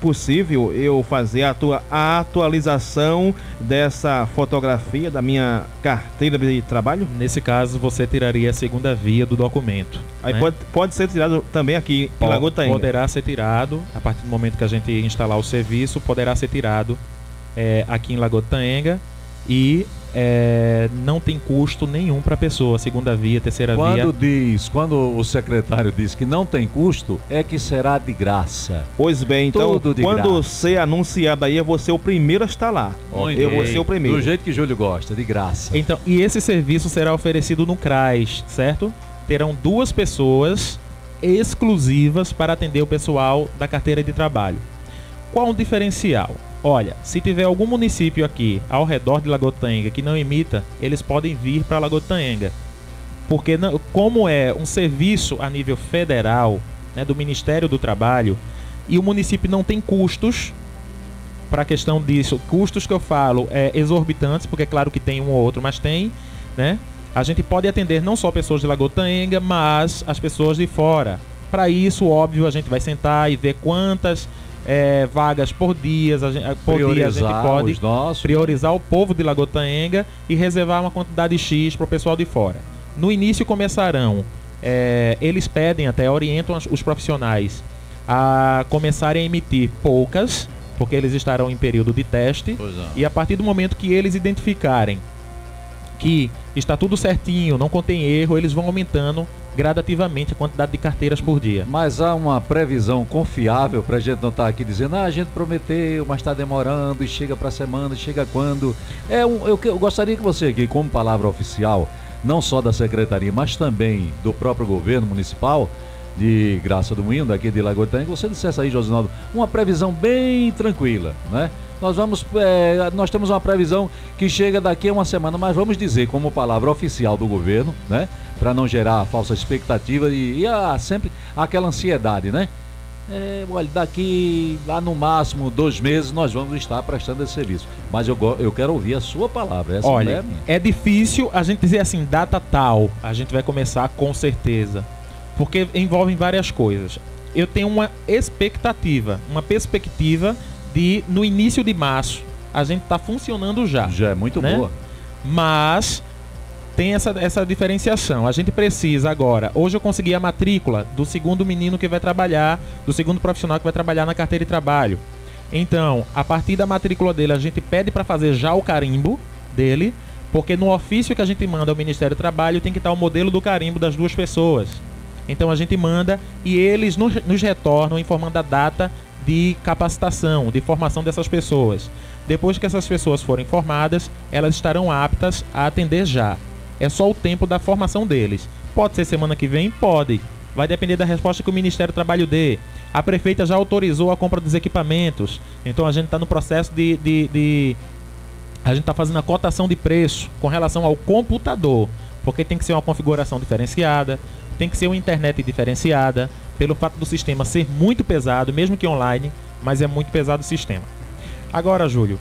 possível eu fazer a atualização dessa fotografia da minha carteira de trabalho?
Nesse caso, você tiraria a segunda via do documento.
Aí
né?
pode ser tirado também aqui em Lagoa Taenga.
Poderá ser tirado, a partir do momento que a gente instalar o serviço, poderá ser tirado aqui em Lagoa Taenga e não tem custo nenhum para a pessoa, segunda via, terceira via.
Quando o secretário diz que não tem custo, é que será de graça.
Pois bem, então, quando você anunciar daí, eu vou ser o primeiro a estar lá.
Okay.
Eu vou ser o primeiro.
Do jeito que Júlio gosta, de graça.
Então, e esse serviço será oferecido no CRAS, certo? Terão 2 pessoas exclusivas para atender o pessoal da carteira de trabalho. Qual o diferencial? Olha, se tiver algum município aqui ao redor de Lagoa Taenga que não emita, eles podem vir para Lagoa Taenga. Porque como é um serviço a nível federal, né, do Ministério do Trabalho, e o município não tem custos para a questão disso, custos que eu falo exorbitantes, porque é claro que tem um ou outro, mas tem, né? A gente pode atender não só pessoas de Lagoa Taenga, mas as pessoas de fora. Para isso, óbvio, a gente vai sentar e ver quantas vagas por dia, a gente pode priorizar o povo de Lagoa Taenga e reservar uma quantidade X para o pessoal de fora. No início começarão, eles pedem, até orientam os profissionais a começarem a emitir poucas, porque eles estarão em período de teste, e a partir do momento que eles identificarem que está tudo certinho, não contém erro, eles vão aumentando gradativamente a quantidade de carteiras por dia.
Mas há uma previsão confiável para a gente não estar aqui dizendo a gente prometeu, mas está demorando e chega para a semana, chega quando? Eu gostaria que você aqui, como palavra oficial, não só da Secretaria, mas também do próprio governo municipal de Graça do Moinho, daqui de Lagoa Taenga, você dissesse aí, Josinaldo, uma previsão bem tranquila, né? Nós temos uma previsão que chega daqui a uma semana, mas vamos dizer como palavra oficial do governo, né? Para não gerar falsa expectativa e sempre aquela ansiedade, né? Olha, daqui lá no máximo 2 meses nós vamos estar prestando esse serviço. Mas eu quero ouvir a sua palavra.
Olha, é difícil a gente dizer assim, data tal, a gente vai começar com certeza. Porque envolvem várias coisas. Eu tenho uma expectativa, uma perspectiva de no início de março a gente está funcionando já.
Já é muito boa.
Mas tem essa diferenciação. A gente precisa agora. Hoje eu consegui a matrícula do segundo menino que vai trabalhar, do segundo profissional que vai trabalhar na carteira de trabalho. Então, a partir da matrícula dele, a gente pede para fazer já o carimbo dele, porque no ofício que a gente manda ao Ministério do Trabalho tem que estar o modelo do carimbo das 2 pessoas. Então a gente manda e eles nos retornam informando a data de capacitação, de formação dessas pessoas. Depois que essas pessoas forem formadas, elas estarão aptas a atender já. É só o tempo da formação deles. Pode ser semana que vem? Pode. Vai depender da resposta que o Ministério do Trabalho dê. A prefeita já autorizou a compra dos equipamentos. Então a gente está no processo a gente está fazendo a cotação de preço com relação ao computador. Porque tem que ser uma configuração diferenciada, tem que ser uma internet diferenciada, pelo fato do sistema ser muito pesado, mesmo que online, mas é muito pesado o sistema. Agora, Júlio,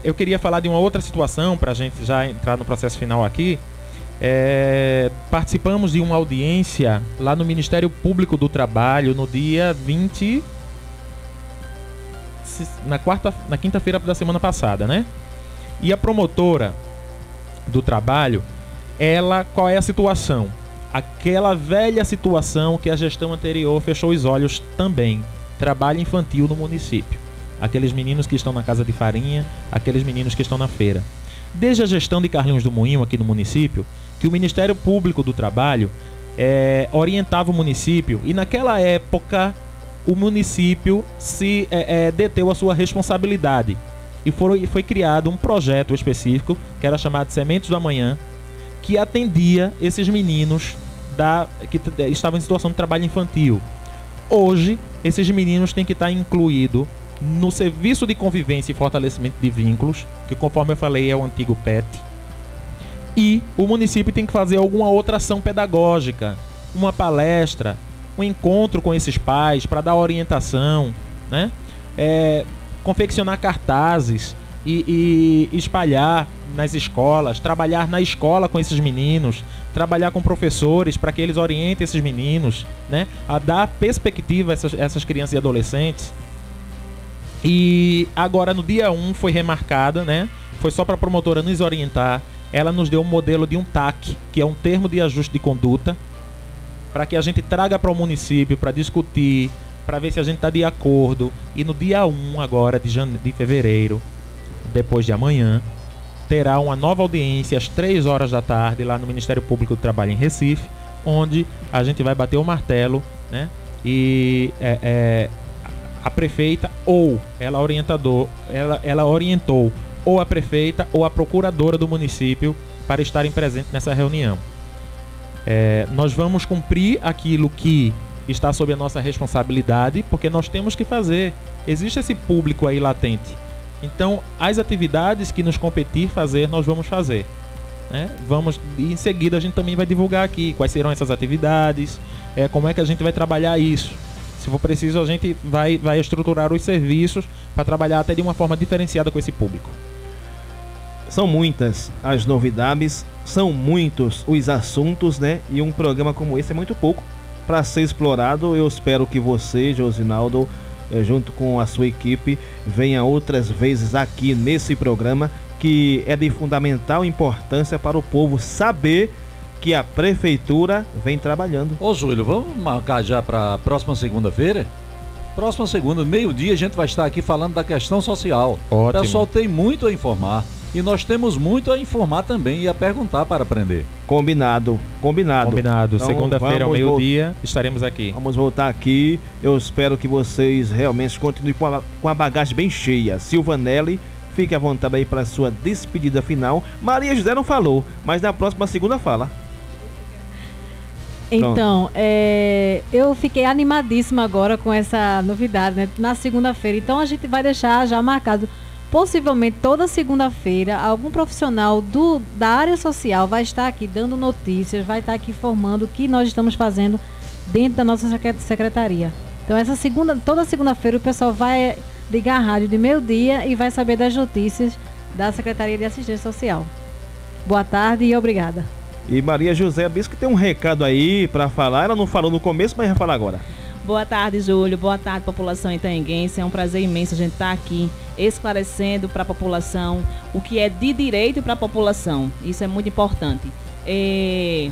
eu queria falar de uma outra situação, para a gente já entrar no processo final aqui. Participamos de uma audiência lá no Ministério Público do Trabalho no dia 20... na quinta-feira da semana passada, né? E a promotora do trabalho, qual é a situação? Aquela velha situação que a gestão anterior fechou os olhos também. Trabalho infantil no município. Aqueles meninos que estão na casa de farinha, aqueles meninos que estão na feira. Desde a gestão de Carlinhos do Moinho aqui no município, que o Ministério Público do Trabalho orientava o município, e naquela época o município deteu a sua responsabilidade. E foi criado um projeto específico, que era chamado Sementes do Amanhã, que atendia esses meninos que estavam em situação de trabalho infantil. Hoje, esses meninos têm que estar incluídos no Serviço de Convivência e Fortalecimento de Vínculos, que, conforme eu falei, é o antigo PET. E o município tem que fazer alguma outra ação pedagógica, uma palestra, um encontro com esses pais para dar orientação, né? Confeccionar cartazes e espalhar nas escolas, trabalhar na escola com esses meninos, trabalhar com professores para que eles orientem esses meninos, né, a dar perspectiva a essas crianças e adolescentes. E agora no dia 1 foi remarcada, né, foi só para a promotora nos orientar. Ela nos deu um modelo de um TAC, que é um termo de ajuste de conduta, para que a gente traga para o município para discutir, para ver se a gente está de acordo. E no dia 1 agora de fevereiro, depois de amanhã, terá uma nova audiência às 3 horas da tarde lá no Ministério Público do Trabalho em Recife, onde a gente vai bater o martelo, né? E a prefeita ou ela orientou ou a prefeita ou a procuradora do município para estarem presentes nessa reunião. Nós vamos cumprir aquilo que está sob a nossa responsabilidade, porque nós temos que fazer. Existe esse público aí latente. Então, as atividades que nos competir fazer, nós vamos fazer, né? E em seguida a gente também vai divulgar aqui quais serão essas atividades, como é que a gente vai trabalhar isso. Se for preciso, a gente vai estruturar os serviços para trabalhar até de uma forma diferenciada com esse público.
São muitas as novidades, são muitos os assuntos, né? E um programa como esse é muito pouco para ser explorado. Eu espero que você, Josinaldo, junto com a sua equipe, venha outras vezes aqui nesse programa, que é de fundamental importância para o povo saber que a prefeitura vem trabalhando.
Ô Júlio, vamos marcar já para a próxima segunda-feira? Próxima segunda, meio-dia, a gente vai estar aqui falando da questão social.
Ótimo.
O pessoal tem muito a informar. E nós temos muito a informar também e a perguntar para aprender.
Combinado.
Então, segunda-feira ao meio-dia estaremos aqui.
Vamos voltar aqui. Eu espero que vocês realmente continuem com a bagagem bem cheia. Silvanelli, fique à vontade aí para a sua despedida final. Maria José não falou, mas na próxima segunda fala.
Então, eu fiquei animadíssima agora com essa novidade, né? Na segunda-feira. Então a gente vai deixar já marcado. Possivelmente toda segunda-feira, algum profissional da área social vai estar aqui dando notícias, vai estar aqui informando o que nós estamos fazendo dentro da nossa secretaria. Então, toda segunda-feira o pessoal vai ligar a rádio de meio-dia e vai saber das notícias da Secretaria de Assistência Social. Boa tarde e obrigada.
E Maria José disse que tem um recado aí para falar. Ela não falou no começo, mas vai falar agora.
Boa tarde, Júlio. Boa tarde, população itaenguense. É um prazer imenso a gente estar aqui esclarecendo para a população o que é de direito para a população. Isso é muito importante. É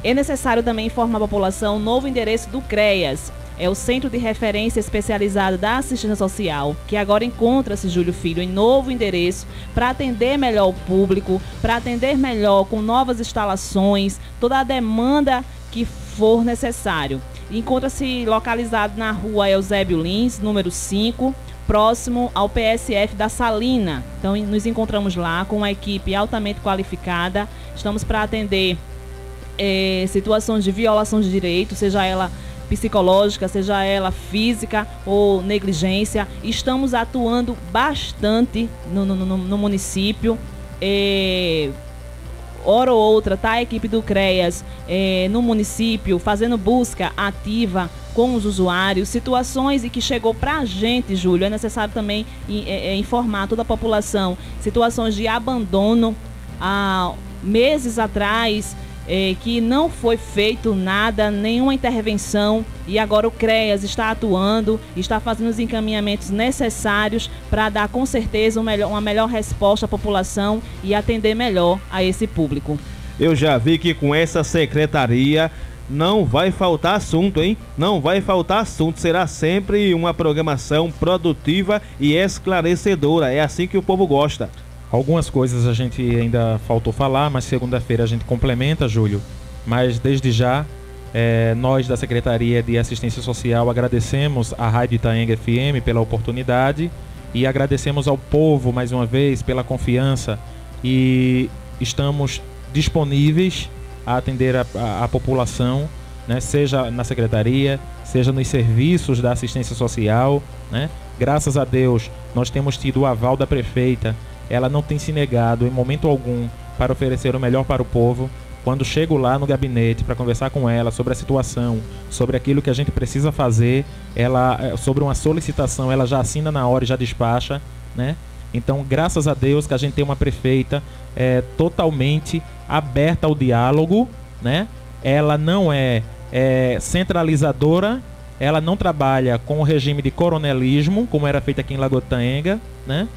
necessário também informar a população o novo endereço do CREAS. É o Centro de Referência Especializado da Assistência Social, que agora encontra-se, Júlio Filho, em novo endereço para atender melhor o público, para atender melhor com novas instalações, toda a demanda que for necessário. Encontra-se localizado na rua Eusébio Lins, número 5, próximo ao PSF da Salina. Então, nos encontramos lá com uma equipe altamente qualificada. Estamos para atender situações de violação de direito, seja ela psicológica, seja ela física ou negligência. Estamos atuando bastante no município. Hora ou outra está a equipe do CREAS no município fazendo busca ativa com os usuários, situações em que chegou para a gente, Júlio, é necessário também informar toda a população, situações de abandono há meses atrás, que não foi feito nada, nenhuma intervenção, e agora o CREAS está atuando, está fazendo os encaminhamentos necessários para dar com certeza uma melhor resposta à população e atender melhor a esse público.
Eu já vi que com essa secretaria não vai faltar assunto, hein? Não vai faltar assunto, será sempre uma programação produtiva e esclarecedora, é assim que o povo gosta.
Algumas coisas a gente ainda faltou falar, mas segunda-feira a gente complementa, Júlio. Mas desde já, nós da Secretaria de Assistência Social agradecemos à Rádio Itaenga FM pela oportunidade e agradecemos ao povo mais uma vez pela confiança, e estamos disponíveis a atender a população, né? Seja na Secretaria, seja nos serviços da assistência social, né? Graças a Deus nós temos tido o aval da prefeita. Ela não tem se negado em momento algum para oferecer o melhor para o povo. Quando chego lá no gabinete para conversar com ela sobre a situação, sobre aquilo que a gente precisa fazer, sobre uma solicitação, ela já assina na hora e já despacha, né? Então, graças a Deus que a gente tem uma prefeita totalmente aberta ao diálogo, né? Ela não é centralizadora, ela não trabalha com o regime de coronelismo, como era feito aqui em Lagoa-Taenga, né?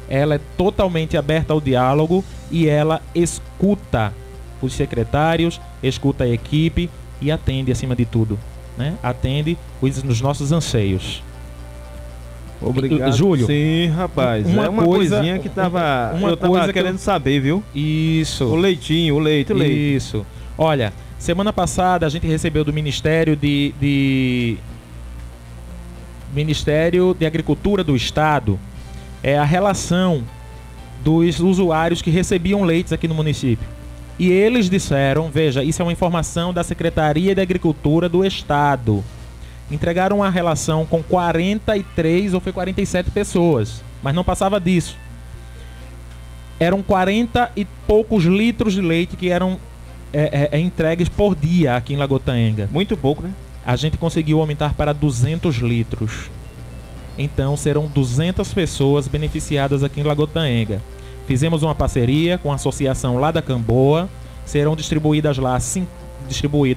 Ela é totalmente aberta ao diálogo e ela escuta os secretários, escuta a equipe e atende acima de tudo, né? Atende os nossos anseios.
Obrigado.
Júlio.
Sim, rapaz. Uma coisinha que eu tava querendo saber, viu?
Isso.
O leite.
Isso. Olha, semana passada a gente recebeu do Ministério Ministério de Agricultura do Estado a relação dos usuários que recebiam leites aqui no município. E eles disseram, veja, isso é uma informação da Secretaria de Agricultura do Estado. Entregaram uma relação com 43 ou foi 47 pessoas, mas não passava disso. Eram 40 e poucos litros de leite que eram entregues por dia aqui em Lagoa-Taenga.
Muito pouco, né?
A gente conseguiu aumentar para 200 litros. Então serão 200 pessoas beneficiadas aqui em Lagoa-Taenga. Fizemos uma parceria com a associação lá da Camboa. Serão distribuídos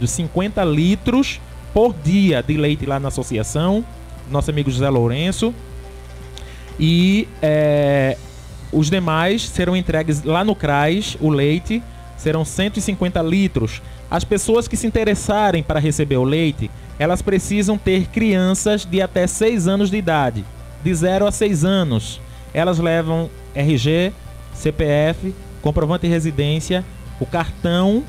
50 litros por dia de leite lá na associação. Nosso amigo José Lourenço. E os demais serão entregues lá no CRAS, o leite. Serão 150 litros. As pessoas que se interessarem para receber o leite, elas precisam ter crianças de até 6 anos de idade. De 0 a 6 anos. Elas levam RG, CPF, comprovante de residência, o cartão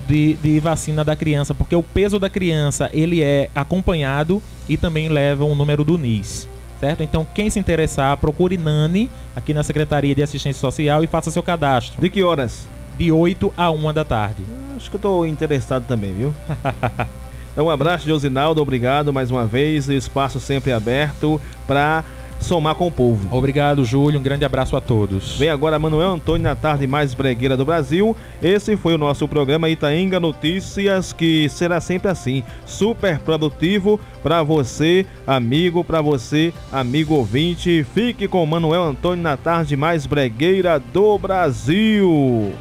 de vacina da criança, porque o peso da criança ele é acompanhado e também leva o número do NIS, certo? Então quem se interessar, procure Nani aqui na Secretaria de Assistência Social e faça seu cadastro.
De que horas?
De 8 a 1 da tarde.
Acho que eu tô interessado também, viu? Então um abraço, Josinaldo, obrigado mais uma vez, o espaço sempre aberto para somar com o povo.
Obrigado, Júlio, um grande abraço a todos.
Vem agora Manuel Antônio na tarde mais bregueira do Brasil. Esse foi o nosso programa Itaenga Notícias, que será sempre assim, super produtivo para você, amigo ouvinte. Fique com Manuel Antônio na tarde mais bregueira do Brasil.